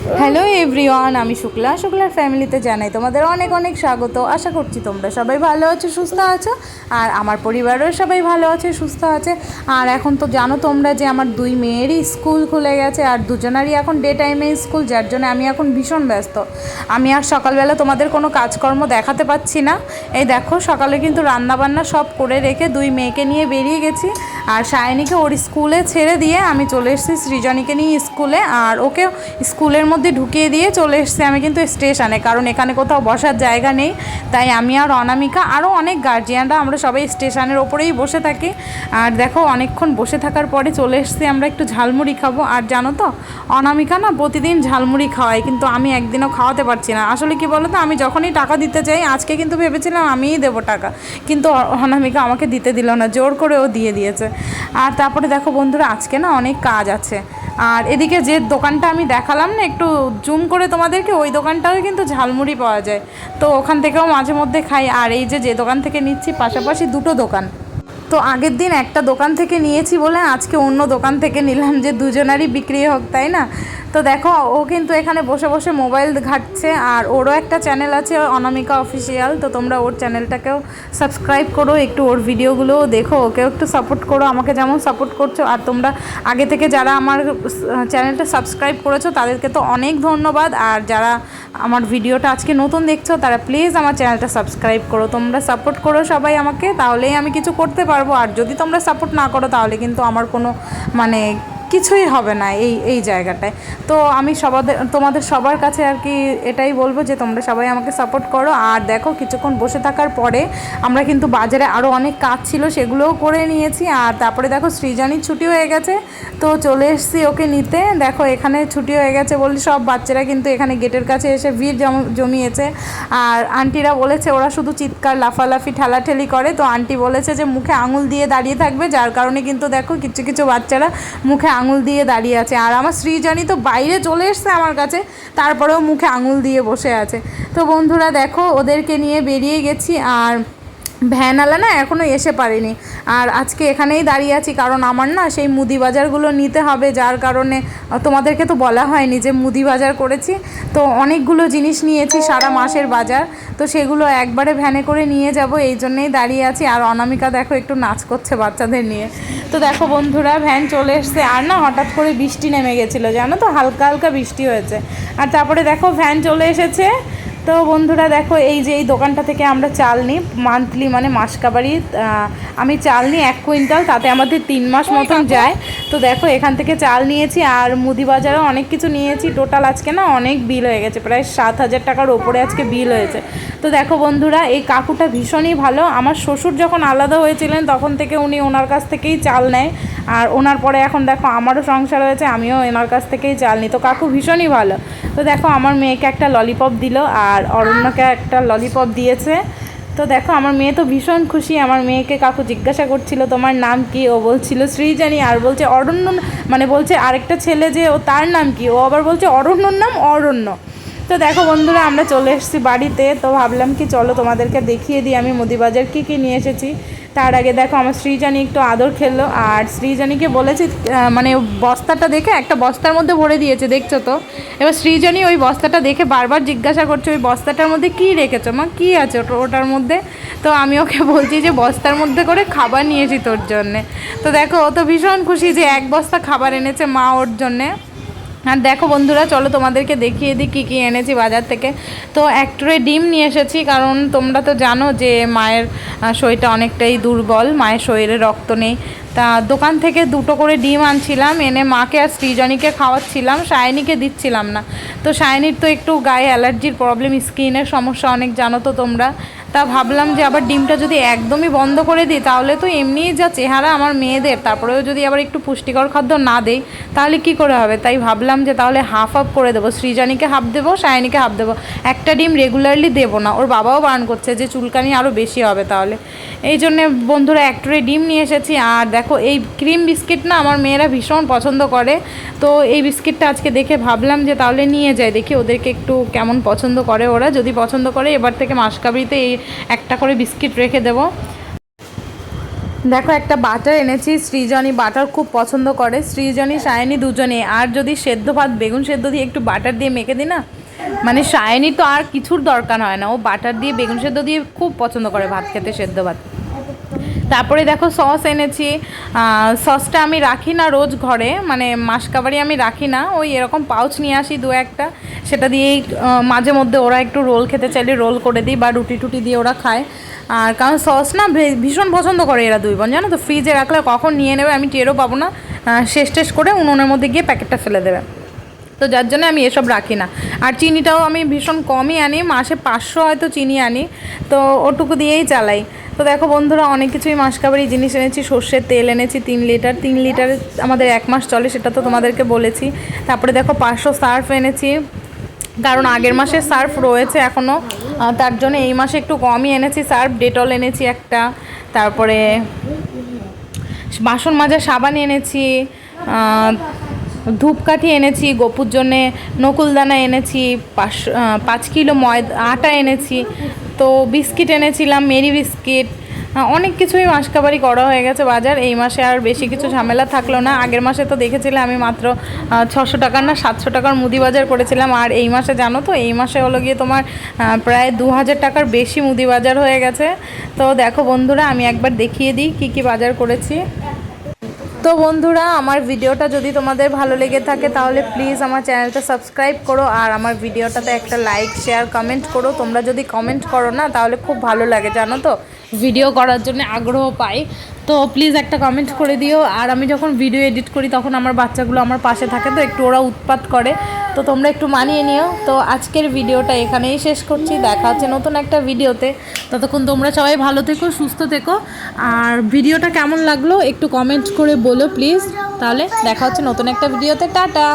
Hello everyone, আমি শুক্লার ফ্যামিলিতে জানাই তোমাদের অনেক অনেক স্বাগত। আশা করছি তোমরা সবাই ভালো আছো, সুস্থ আছো, আর আমার পরিবারের সবাই ভালো আছে, সুস্থ আছে। আর এখন তো জানো তোমরা যে আমার দুই মেয়েরই স্কুল খুলে গেছে, আর দুজনারই এখন ডে টাইমে স্কুল, যার জন্য আমি এখন ভীষণ ব্যস্ত। আমি আর সকালবেলা তোমাদের কোনো কাজকর্ম দেখাতে পাচ্ছি না। এই দেখো, সকালে কিন্তু রান্নাবান্না সব করে রেখে দুই মেয়েকে নিয়ে বেরিয়ে গেছি, আর সায়নীকে ওর স্কুলে ছেড়ে দিয়ে আমি চলে এসেছি সৃজনীকে নিয়ে স্কুলে, আর ওকে স্কুলের মধ্যে ঢুকিয়ে দিয়ে চলে এসেছি আমি কিন্তু স্টেশনে, কারণ এখানে কোথাও বসার জায়গা নেই। তাই আমি আর অনামিকা আরও অনেক গার্জিয়ানরা আমরা সবাই স্টেশনের ওপরেই বসে থাকি। আর দেখো, অনেকক্ষণ বসে থাকার পরে চলে এসেছি আমরা একটু ঝালমুড়ি খাবো। আর জানো তো, অনামিকা না প্রতিদিন ঝালমুড়ি খাওয়াই, কিন্তু আমি একদিনও খাওয়াতে পারছি না। আসলে কি বলো তো, আমি যখনই টাকা দিতে চাই, আজকে কিন্তু ভেবেছিলাম আমিই দেবো টাকা, কিন্তু অনামিকা আমাকে দিতে দিল না, জোর করে ও দিয়ে দিয়েছে। আর তারপরে দেখো বন্ধুরা, আজকে না অনেক কাজ আছে। আর এদিকে যে দোকানটা আমি দেখালাম না একটু জুম করে তোমাদেরকে, ওই দোকানটাও কিন্তু ঝালমুড়ি পাওয়া যায়, তো ওখান থেকেও মাঝে মধ্যে খাই। আর এই যে দোকান থেকে নিচ্ছি, পাশাপাশি দুটো দোকান, তো আগের দিন একটা দোকান থেকে নিয়েছি বলে আজকে অন্য দোকান থেকে নিলাম, যে দুজনারই বিক্রি হোক, তাই না? তো দেখো, ও কিন্তু এখানে বসে বসে মোবাইল ঘাঁটছে, আর ওরও একটা চ্যানেল আছে অনামিকা অফিসিয়াল, তো তোমরা ওর চ্যানেলটাকেও সাবস্ক্রাইব করো, একটু ওর ভিডিওগুলোও দেখো, ওকেও একটু সাপোর্ট করো, আমাকে যেমন সাপোর্ট করছো। আর তোমরা আগে থেকে যারা আমার চ্যানেলটা সাবস্ক্রাইব করেছো তাদেরকে তো অনেক ধন্যবাদ, আর যারা আমার ভিডিওটা আজকে নতুন দেখছো তারা প্লিজ আমার চ্যানেলটা সাবস্ক্রাইব করো। তোমরা সাপোর্ট করো সবাই আমাকে, তাহলেই আমি কিছু করতে পারবো। আর যদি তোমরা সাপোর্ট না করো তাহলে কিন্তু আমার কোনো মানে কিছুই হবে না এই জায়গাটায়। তো আমি তোমাদের সবার কাছে আর কি এটাই বলবো যে তোমরা সবাই আমাকে সাপোর্ট করো। আর দেখো, কিছুক্ষণ বসে থাকার পরে আমরা কিন্তু বাজারে আরও অনেক কাজ ছিল, সেগুলোও করে নিয়েছি। আর তারপরে দেখো, সৃজনীর ছুটি হয়ে গেছে, তো চলে এসেছি ওকে নিতে। দেখো, এখানে ছুটি হয়ে গেছে বলে সব বাচ্চারা কিন্তু এখানে গেটের কাছে এসে ভিড় জমিয়েছে। আর আন্টিরা বলেছে ওরা শুধু চিৎকার, লাফালাফি, ঠেলাঠেলি করে, তো আন্টি বলেছে যে মুখে আঙুল দিয়ে দাঁড়িয়ে থাকবে, যার কারণে কিন্তু দেখো কিছু কিছু বাচ্চারা মুখে আঙুল দিয়ে দাঁড়িয়ে আছে। আর আমার সৃজনী তো বাইরে চলে এসছে আমার কাছে, তারপরেও মুখে আঙুল দিয়ে বসে আছে। তো বন্ধুরা দেখো, ওদেরকে নিয়ে বেরিয়ে গেছি, আর ভ্যানওয়ালা না এখনও এসে পারেনি। আর আজকে এখানেই দাঁড়িয়ে আছি, কারণ আমার না সেই মুদি বাজারগুলো নিতে হবে, যার কারণে তোমাদেরকে তো বলা হয়নি যে মুদি বাজার করেছি, তো অনেকগুলো জিনিস নিয়েছি সারা মাসের বাজার, তো সেগুলো একবারে ভ্যানে করে নিয়ে যাব, এই জন্যেই দাঁড়িয়ে আছি। আর অনামিকা দেখো একটু নাচ করছে বাচ্চাদের নিয়ে। তো দেখো বন্ধুরা, ভ্যান চলে এসছে, আর না হঠাৎ করে বৃষ্টি নেমে গেছিলো, জানো তো, হালকা হালকা বৃষ্টি হয়েছে। আর তারপরে দেখো ভ্যান চলে এসেছে। তো বন্ধুরা দেখো, এই যে এই দোকানটা থেকে আমরা চাল নিই মান্থলি, মানে মাসকাবারি, আমি চাল নিই 1 কুইন্টাল, তাতে আমাদের 3 মাস মতন যায়। তো দেখো, এখান থেকে চাল নিয়েছি, আর মুদি বাজারেও অনেক কিছু নিয়েছি। টোটাল আজকে না অনেক বিল হয়ে গেছে, প্রায় 7,000 টাকার ওপরে আজকে বিল হয়েছে। তো দেখো বন্ধুরা, এই কাকুটা ভীষণই ভালো। আমার শ্বশুর যখন আলাদা হয়েছিলেন তখন থেকে উনি ওনার কাছ থেকেই চাল নেয়, আর ওনার পরে এখন দেখো আমারও সংসার হয়েছে, আমিও ওনার কাছ থেকেই চাল নিই। তো কাকু ভীষণই ভালো। তো দেখো, আমার মেয়েকে একটা ললিপপ দিল, আর অরণ্যকে একটা ললিপপ দিয়েছে। তো দেখো, আমার মেয়ে তো ভীষণ খুশি। আমার মেয়েকে কাকু জিজ্ঞাসা করছিল তোমার নাম কি, ও বলছিল সৃজনী, আর বলছে অরণ্য, মানে বলছে আরেকটা ছেলে যে ও তার নাম কি, ও আবার বলছে অরণ্যর নাম অরণ্য। তো দেখো বন্ধুরা, আমরা চলে এসেছি বাড়িতে, তো ভাবলাম কি চলো তোমাদেরকে দেখিয়ে দিই আমি মুদিবাজার কী কী নিয়ে এসেছি। তার আগে দেখো, আমার সৃজনী একটু আদর খেলো, আর সৃজনীকে বলেছি মানে বস্তাটা দেখে, একটা বস্তার মধ্যে ভরে দিয়েছে দেখছো তো। এবার সৃজনী ওই বস্তাটা দেখে বারবার জিজ্ঞাসা করছে ওই বস্তাটার মধ্যে কী রেখেছো মা, কী আছে ওটার মধ্যে। তো আমি ওকে বলছি যে বস্তার মধ্যে করে খাবার নিয়েছি তোর জন্যে। তো দেখো, ও তো ভীষণ খুশি যে 1 বস্তা খাবার এনেছে মা ওর জন্যে। আর দেখো বন্ধুরা, চলো তোমাদেরকে দেখিয়ে দিই কী কী এনেছি বাজার থেকে। তো 1 ট্রে ডিম নিয়ে এসেছি, কারণ তোমরা তো জানো যে মায়ের শরীরটা অনেকটাই দুর্বল, মায়ের শরীরে রক্ত নেই। তা দোকান থেকে 2টো করে ডিম আনছিলাম, এনে মাকে আর সৃজনীকে খাওয়াচ্ছিলাম, সায়নীকে দিচ্ছিলাম না। তো সায়নীর তো একটু গায়ে অ্যালার্জির প্রবলেম, স্কিনের সমস্যা অনেক, জানো তো তোমরা। তা ভাবলাম যে আবার ডিমটা যদি একদমই বন্ধ করে দিই তাহলে তো এমনিই যা চেহারা আমার মেয়েদের, তারপরেও যদি আবার একটু পুষ্টিকর খাদ্য না দেই তাহলে কি করে হবে। তাই ভাবলাম যে তাহলে হাফ করে দেবো, সৃজনীকে হাফ দেবো, সায়নীকে হাফ দেবো। একটা ডিম রেগুলারলি দেবো না, ওর বাবাও বারণ করছে যে চুলকানি আরও বেশি হবে তাহলে। এই জন্যে বন্ধুরা 1 ট্রে ডিম নিয়ে এসেছি। আর দেখো, এই ক্রিম বিস্কিট না আমার মেয়েরা ভীষণ পছন্দ করে, তো এই বিস্কিটটা আজকে দেখে ভাবলাম যে তাহলে নিয়ে যাই, দেখি ওদেরকে একটু কেমন পছন্দ করে ওরা। যদি পছন্দ করে এবার থেকে মাসকাবারিতে এই একটা করে বিস্কিট রেখে দেবো। দেখো একটা বাটার এনেছি, সৃজনী বাটার খুব পছন্দ করে, সৃজনী সায়নী দুজনে। আর যদি সেদ্ধ ভাত বেগুন সেদ্ধ দিয়ে একটু বাটার দিয়ে মেখে দিই না, মানে সায়নী তো আর কিছুর দরকার হয় না, ও বাটার দিয়ে বেগুন সেদ্ধ দিয়ে খুব পছন্দ করে ভাত খেতে, সেদ্ধ ভাত। তারপরে দেখো সস এনেছি। সসটা আমি রাখি না রোজ ঘরে, মানে মাসকাবারি আমি রাখি না, ওই এরকম পাউচ নিয়ে আসি দু একটা, সেটা দিয়েই মাঝে মধ্যে ওরা একটু রোল খেতে চাইলে রোল করে দিই, বা রুটি টুটি দিয়ে ওরা খায়। আর কারণ সস না ভীষণ পছন্দ করে এরা দুই বোন, জানো তো, ফ্রিজে রাখলে কখন নিয়ে নেবে আমি টেরও পাবো না, শেষ টেস করে উনুনের মধ্যে গিয়ে প্যাকেটটা ফেলে দেবে। তো যার জন্য আমি এসব রাখি না। আর চিনিটাও আমি ভীষণ কমই আনি, মাসে 500 হয়তো চিনি আনি, তো ওটুকু দিয়েই চালাই। তো দেখো বন্ধুরা, অনেক কিছুই মাসকাবারি জিনিস এনেছি। সর্ষের তেল এনেছি 3 লিটার, 3 লিটার আমাদের 1 মাস চলে, সেটা তো তোমাদেরকে বলেছি। তারপরে দেখো 500 সার্ফ এনেছি, কারণ আগের মাসে সার্ফ রয়েছে এখনও, তার জন্য এই মাসে একটু কমই এনেছি সার্ফ। ডেটল এনেছি একটা, তারপরে বাসন মাজার সাবান এনেছি, ধূপকাঠি এনেছি, গপুর জন্যে নকুলদানা এনেছি, 5 কিলো আটা এনেছি, তো বিস্কিট এনেছিলাম, মেরি বিস্কিট, অনেক কিছুই মাসকাবারি করা হয়ে গেছে বাজার। এই মাসে আর বেশি কিছু ঝামেলা থাকলো না। আগের মাসে তো দেখেছিলে আমি মাত্র 600 টাকার না 700 টাকার মুদি বাজার করেছিলাম, আর এই মাসে জানো তো, এই মাসে হলো গিয়ে তোমার প্রায় 2000 টাকার বেশি মুদি বাজার হয়ে গেছে। তো দেখো বন্ধুরা, আমি একবার দেখিয়ে দিই কী কী বাজার করেছি। তো বন্ধুরা, আমার ভিডিওটা যদি তোমাদের ভালো লেগে থাকে তাহলে প্লিজ আমার চ্যানেলটা সাবস্ক্রাইব করো, আর আমার ভিডিওটাতে একটা লাইক শেয়ার কমেন্ট করো। তোমরা যদি কমেন্ট করো না তাহলে খুব ভালো লাগে, জানো তো, ভিডিও করার জন্য আগ্রহ পাই। তো প্লিজ একটা কমেন্ট করে দিও। আর আমি যখন ভিডিও এডিট করি তখন আমার বাচ্চাগুলো আমার পাশে থাকে, তো একটু ওরা উৎপাত করে, তো তোমরা একটু মানিয়ে নিও। তো আজকের ভিডিওটা এখানেই শেষ করছি, দেখা হচ্ছে নতুন একটা ভিডিওতে। ততক্ষণ তোমরা সবাই ভালো থেকো, সুস্থ থেকো, আর ভিডিওটা কেমন লাগলো একটু কমেন্ট করে বলো প্লিজ। তাহলে দেখা হচ্ছে নতুন একটা ভিডিওতে, টাটা।